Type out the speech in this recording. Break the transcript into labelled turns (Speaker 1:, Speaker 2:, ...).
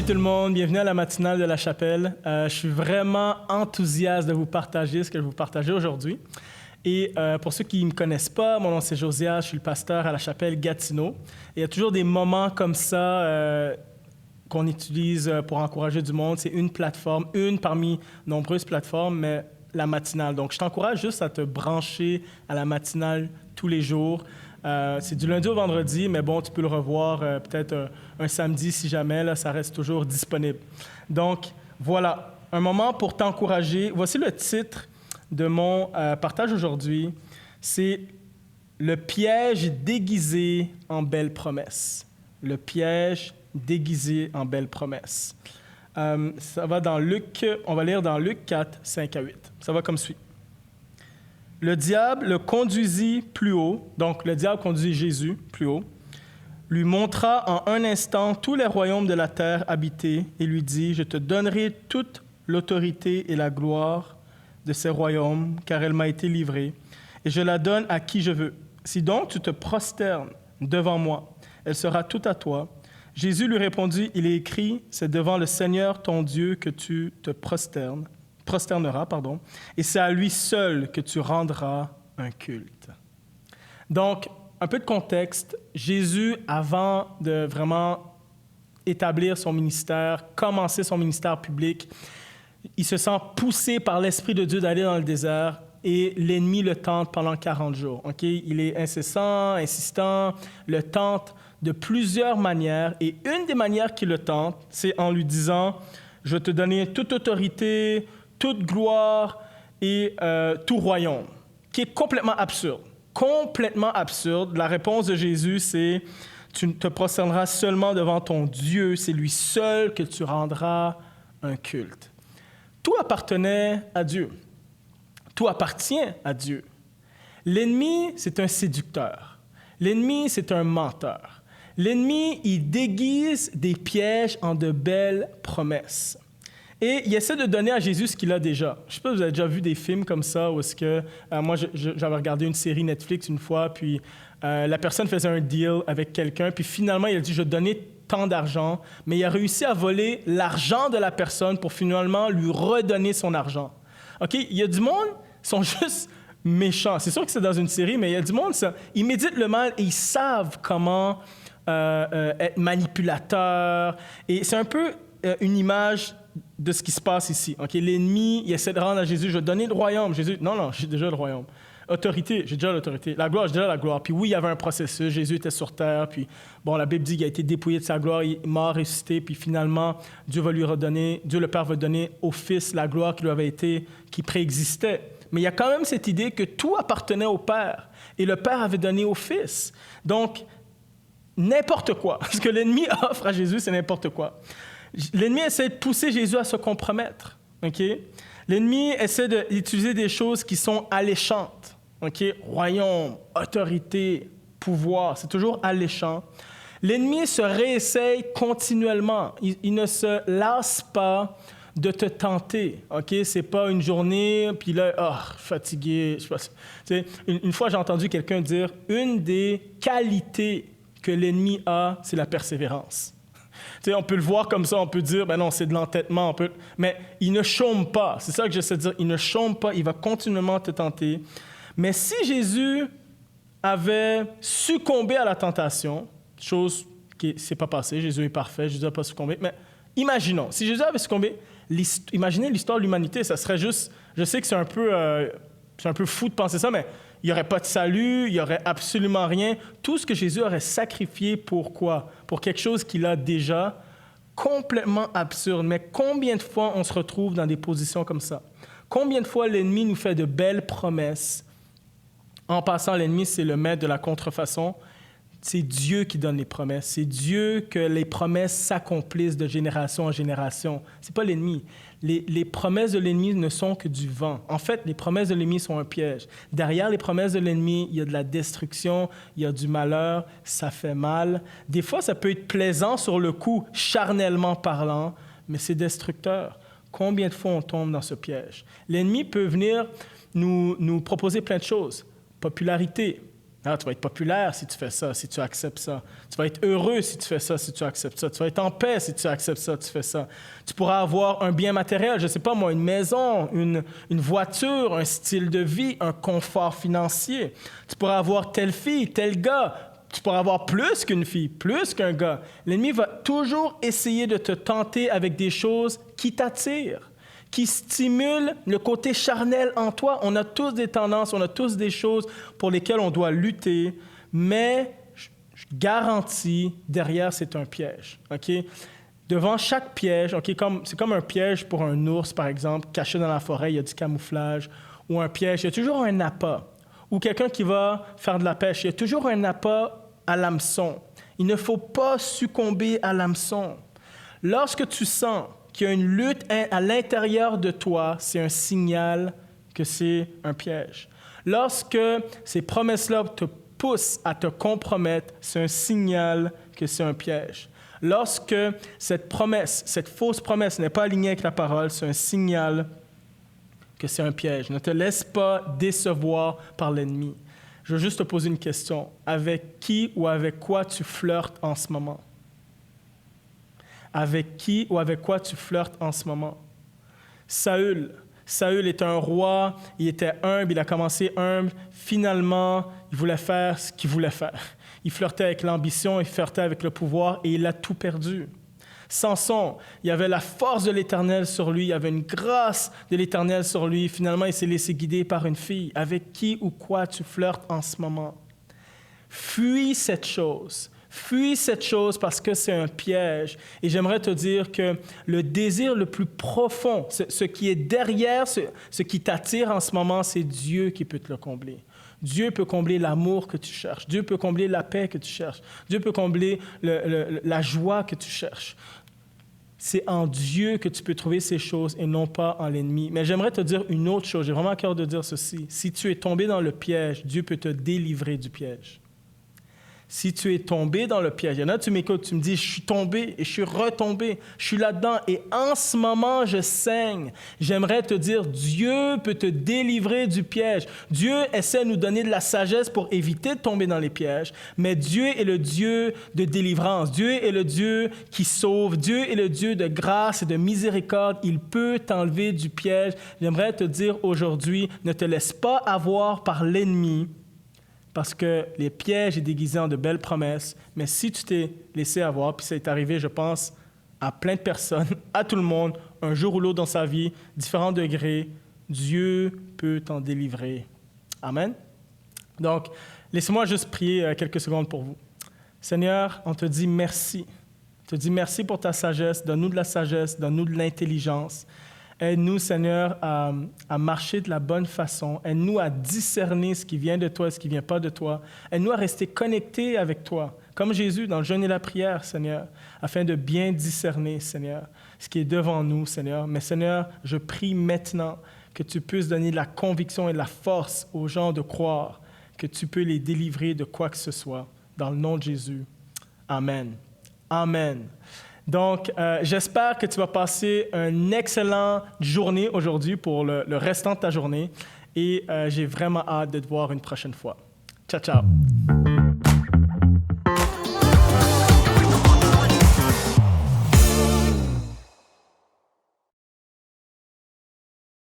Speaker 1: Salut tout le monde, bienvenue à la matinale de la chapelle. Je suis vraiment enthousiaste de vous partager ce que je vais vous partager aujourd'hui. Et pour ceux qui ne me connaissent pas, mon nom c'est Josias, je suis le pasteur à la chapelle Gatineau. Et il y a toujours des moments comme ça qu'on utilise pour encourager du monde. C'est une plateforme, une parmi nombreuses plateformes, mais la matinale. Donc je t'encourage juste à te brancher à la matinale tous les jours. C'est du lundi au vendredi, mais bon, tu peux le revoir peut-être un samedi si jamais, là, ça reste toujours disponible. Donc, voilà, un moment pour t'encourager. Voici le titre de mon partage aujourd'hui. C'est « Le piège déguisé en belle promesse ». Le piège déguisé en belle promesse. Ça va dans Luc, on va lire dans Luc 4, 5 à 8. Ça va comme suit. Le diable le conduisit plus haut, donc le diable conduit Jésus plus haut, lui montra en un instant tous les royaumes de la terre habités et lui dit, « Je te donnerai toute l'autorité et la gloire de ces royaumes, car elle m'a été livrée, et je la donne à qui je veux. Si donc tu te prosternes devant moi, elle sera toute à toi. » Jésus lui répondit, « Il est écrit, c'est devant le Seigneur ton Dieu que tu te prosterneras, et c'est à lui seul que tu rendras un culte. » Donc, un peu de contexte. Jésus, avant de vraiment établir son ministère, commencer son ministère public, il se sent poussé par l'Esprit de Dieu d'aller dans le désert et l'ennemi le tente pendant 40 jours. Okay? Il est incessant, insistant, le tente de plusieurs manières. Et une des manières qu'il le tente, c'est en lui disant « Je vais te donner toute autorité, toute gloire et tout royaume », qui est complètement absurde. Complètement absurde. La réponse de Jésus, c'est « Tu te prosterneras seulement devant ton Dieu, c'est lui seul que tu rendras un culte. » Tout appartenait à Dieu. Tout appartient à Dieu. L'ennemi, c'est un séducteur. L'ennemi, c'est un menteur. L'ennemi, il déguise des pièges en de belles promesses. Et il essaie de donner à Jésus ce qu'il a déjà. Je ne sais pas si vous avez déjà vu des films comme ça, où est-ce que... moi, j'avais regardé une série Netflix une fois, puis la personne faisait un deal avec quelqu'un, puis finalement, il a dit « Je vais te donner tant d'argent », mais il a réussi à voler l'argent de la personne pour finalement lui redonner son argent. OK? Il y a du monde, ils sont juste méchants. C'est sûr que c'est dans une série, mais il y a du monde, ils méditent le mal et ils savent comment être manipulateurs. Et c'est un peu une image de ce qui se passe ici. Okay? L'ennemi, il essaie de rendre à Jésus, je vais donner le royaume. Jésus, non, j'ai déjà le royaume. Autorité, j'ai déjà l'autorité. La gloire, j'ai déjà la gloire. Puis oui, il y avait un processus. Jésus était sur terre. Puis bon, la Bible dit qu'il a été dépouillé de sa gloire, il est mort, ressuscité. Puis finalement, Dieu va lui redonner, Dieu le Père va donner au Fils la gloire qui lui avait été, qui préexistait. Mais il y a quand même cette idée que tout appartenait au Père. Et le Père avait donné au Fils. Donc, n'importe quoi. Ce que l'ennemi offre à Jésus, c'est n'importe quoi. L'ennemi essaie de pousser Jésus à se compromettre. Okay? L'ennemi essaie d'utiliser des choses qui sont alléchantes. Okay? Royaume, autorité, pouvoir, c'est toujours alléchant. L'ennemi se réessaye continuellement. Il ne se lasse pas de te tenter. Okay? C'est pas une journée, puis là, fatigué. Je sais pas, une fois, j'ai entendu quelqu'un dire une des qualités que l'ennemi a, c'est la persévérance. Tu sais, on peut le voir comme ça, on peut dire, ben non, c'est de l'entêtement, mais il ne chôme pas. C'est ça que j'essaie de dire. Il ne chôme pas, il va continuellement te tenter. Mais si Jésus avait succombé à la tentation, chose qui ne s'est pas passée, Jésus est parfait, Jésus n'a pas succombé, mais imaginons, si Jésus avait succombé, imaginez l'histoire de l'humanité, ça serait juste, je sais que c'est un peu fou de penser ça, mais il n'y aurait pas de salut, il n'y aurait absolument rien. Tout ce que Jésus aurait sacrifié pour quoi? Pour quelque chose qu'il a déjà, complètement absurde. Mais combien de fois on se retrouve dans des positions comme ça? Combien de fois l'ennemi nous fait de belles promesses? En passant, l'ennemi, c'est le maître de la contrefaçon. C'est Dieu qui donne les promesses. C'est Dieu que les promesses s'accomplissent de génération en génération. Ce n'est pas l'ennemi. Les promesses de l'ennemi ne sont que du vent. En fait, les promesses de l'ennemi sont un piège. Derrière les promesses de l'ennemi, il y a de la destruction, il y a du malheur, ça fait mal. Des fois, ça peut être plaisant sur le coup, charnellement parlant, mais c'est destructeur. Combien de fois on tombe dans ce piège? L'ennemi peut venir nous proposer plein de choses. Popularité, Ah, tu vas être populaire si tu fais ça, si tu acceptes ça. Tu vas être heureux si tu fais ça, si tu acceptes ça. Tu vas être en paix si tu acceptes ça, tu fais ça. Tu pourras avoir un bien matériel, je ne sais pas moi, une maison, une voiture, un style de vie, un confort financier. Tu pourras avoir telle fille, tel gars. Tu pourras avoir plus qu'une fille, plus qu'un gars. L'ennemi va toujours essayer de te tenter avec des choses qui t'attirent, qui stimule le côté charnel en toi. On a tous des tendances, on a tous des choses pour lesquelles on doit lutter, mais je garantis, derrière, c'est un piège. Okay? Devant chaque piège, okay, c'est comme un piège pour un ours, par exemple, caché dans la forêt, il y a du camouflage, ou un piège, il y a toujours un appât, ou quelqu'un qui va faire de la pêche, il y a toujours un appât à l'hameçon. Il ne faut pas succomber à l'hameçon. Lorsque tu sens qu'il y a une lutte à l'intérieur de toi, c'est un signal que c'est un piège. Lorsque ces promesses-là te poussent à te compromettre, c'est un signal que c'est un piège. Lorsque cette promesse, cette fausse promesse n'est pas alignée avec la parole, c'est un signal que c'est un piège. Ne te laisse pas décevoir par l'ennemi. Je veux juste te poser une question. Avec qui ou avec quoi tu flirtes en ce moment? Avec qui ou avec quoi tu flirtes en ce moment? Saül était un roi, il était humble, il a commencé humble. Finalement, il voulait faire ce qu'il voulait faire. Il flirtait avec l'ambition, il flirtait avec le pouvoir et il a tout perdu. Samson, il y avait la force de l'Éternel sur lui, il y avait une grâce de l'Éternel sur lui. Finalement, il s'est laissé guider par une fille. Avec qui ou quoi tu flirtes en ce moment? Fuis cette chose. Fuis cette chose parce que c'est un piège. Et j'aimerais te dire que le désir le plus profond, ce qui est derrière, ce qui t'attire en ce moment, c'est Dieu qui peut te le combler. Dieu peut combler l'amour que tu cherches. Dieu peut combler la paix que tu cherches. Dieu peut combler la joie que tu cherches. C'est en Dieu que tu peux trouver ces choses et non pas en l'ennemi. Mais j'aimerais te dire une autre chose. J'ai vraiment à cœur de dire ceci. Si tu es tombé dans le piège, Dieu peut te délivrer du piège. Si tu es tombé dans le piège, il y en a, tu m'écoutes, tu me dis, je suis tombé et je suis retombé, je suis là-dedans et en ce moment, je saigne. J'aimerais te dire, Dieu peut te délivrer du piège. Dieu essaie de nous donner de la sagesse pour éviter de tomber dans les pièges, mais Dieu est le Dieu de délivrance. Dieu est le Dieu qui sauve. Dieu est le Dieu de grâce et de miséricorde. Il peut t'enlever du piège. J'aimerais te dire aujourd'hui, ne te laisse pas avoir par l'ennemi, parce que les pièges sont déguisés en de belles promesses. Mais si tu t'es laissé avoir, puis ça est arrivé, je pense, à plein de personnes, à tout le monde, un jour ou l'autre dans sa vie, différents degrés, Dieu peut t'en délivrer. Amen. Donc, laissez-moi juste prier quelques secondes pour vous. Seigneur, on te dit merci. On te dit merci pour ta sagesse. Donne-nous de la sagesse, donne-nous de l'intelligence. Aide-nous, Seigneur, à marcher de la bonne façon. Aide-nous à discerner ce qui vient de toi et ce qui ne vient pas de toi. Aide-nous à rester connectés avec toi, comme Jésus dans le jeûne et la prière, Seigneur, afin de bien discerner, Seigneur, ce qui est devant nous, Seigneur. Mais Seigneur, je prie maintenant que tu puisses donner de la conviction et de la force aux gens de croire que tu peux les délivrer de quoi que ce soit. Dans le nom de Jésus. Amen. Amen. Donc, j'espère que tu vas passer une excellente journée aujourd'hui pour le restant de ta journée et j'ai vraiment hâte de te voir une prochaine fois. Ciao, ciao!